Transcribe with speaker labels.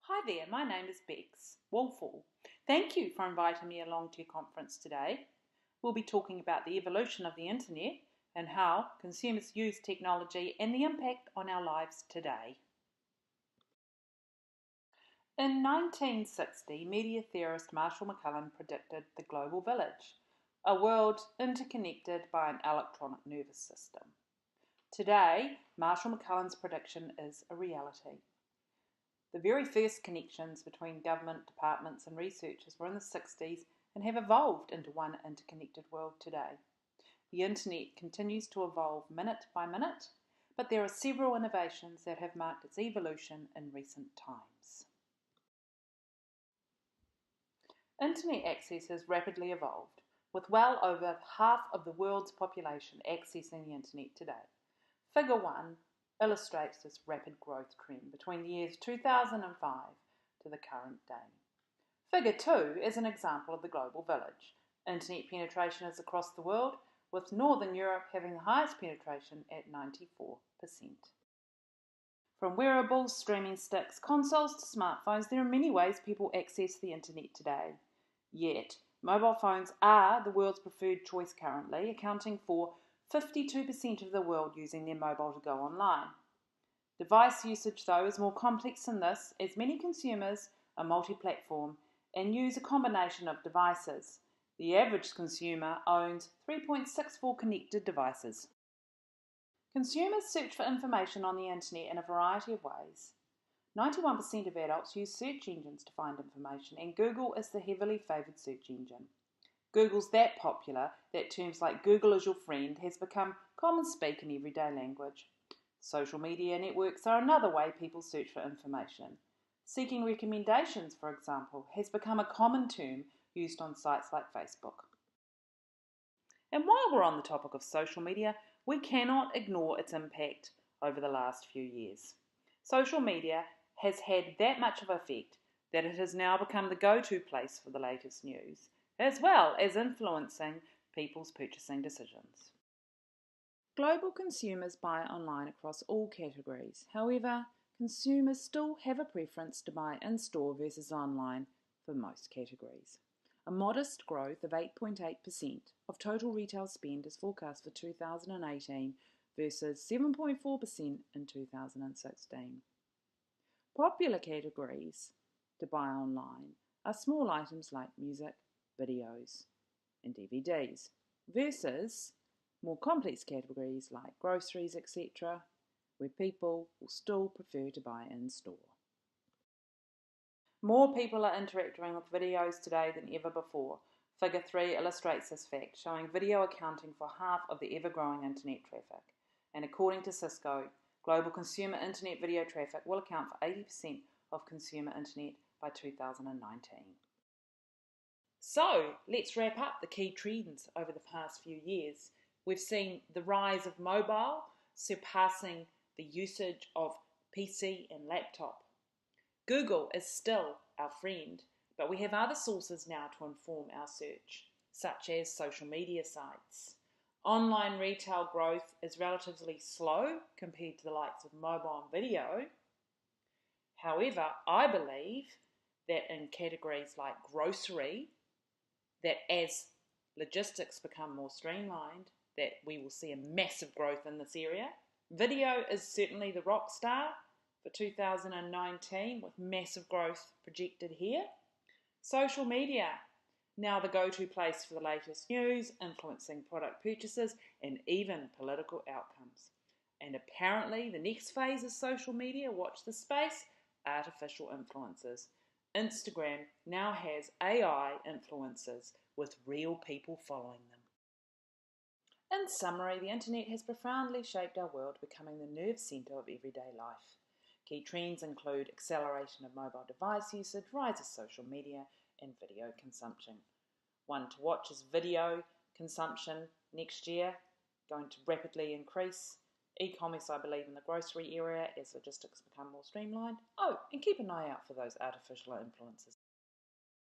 Speaker 1: Hi there, my name is Bex Woolfall. Thank you for inviting me along to your conference today. We'll be talking about the evolution of the internet and how consumers use technology and the impact on our lives today. In 1960, media theorist Marshall McLuhan predicted the global village, a world interconnected by an electronic nervous system. Today, Marshall McLuhan's prediction is a reality. The very first connections between government departments and researchers were in the 60s and have evolved into one interconnected world today. The internet continues to evolve minute by minute, but there are several innovations that have marked its evolution in recent times. Internet access has rapidly evolved, with well over half of the world's population accessing the internet today. Figure 1 illustrates this rapid growth trend between the years 2005 to the current day. Figure 2 is an example of the global village. Internet penetration is across the world, with Northern Europe having the highest penetration at 94%. From wearables, streaming sticks, consoles to smartphones, there are many ways people access the internet today. Yet, mobile phones are the world's preferred choice currently, accounting for 52% of the world using their mobile to go online. Device usage, though, is more complex than this, as many consumers are multi-platform and use a combination of devices. The average consumer owns 3.64 connected devices. Consumers search for information on the internet in a variety of ways. 91% of adults use search engines to find information, and Google is the heavily favoured search engine. Google's that popular that terms like Google is your friend has become common speak in everyday language. Social media networks are another way people search for information. Seeking recommendations, for example, has become a common term used on sites like Facebook. And while we're on the topic of social media, we cannot ignore its impact over the last few years. Social media has had that much of an effect that it has now become the go-to place for the latest news, as well as influencing people's purchasing decisions. Global consumers buy online across all categories. However, consumers still have a preference to buy in-store versus online for most categories. A modest growth of 8.8% of total retail spend is forecast for 2018 versus 7.4% in 2016. Popular categories to buy online are small items like music, videos, and DVDs versus more complex categories like groceries, etc., where people will still prefer to buy in-store. More people are interacting with videos today than ever before. Figure 3 illustrates this fact, showing video accounting for half of the ever-growing internet traffic. And according to Cisco, global consumer internet video traffic will account for 80% of consumer internet by 2019. So, let's wrap up the key trends over the past few years. We've seen the rise of mobile surpassing the usage of PC and laptop. Google is still our friend, but we have other sources now to inform our search, such as social media sites. Online retail growth is relatively slow compared to the likes of mobile and video. However, I believe that in categories like grocery, that as logistics become more streamlined, that we will see a massive growth in this area. Video is certainly the rock star for 2019, with massive growth projected here. Social media, now the go-to place for the latest news, influencing product purchases, and even political outcomes. And apparently the next phase of social media, watch the space, artificial influencers. Instagram now has AI influencers with real people following them. In summary, the internet has profoundly shaped our world, becoming the nerve centre of everyday life. Key trends include acceleration of mobile device usage, rise of social media, and video consumption. One to watch is video consumption next year, going to rapidly increase. E-commerce, I believe, in the grocery area as logistics become more streamlined. Oh, and keep an eye out for those artificial influencers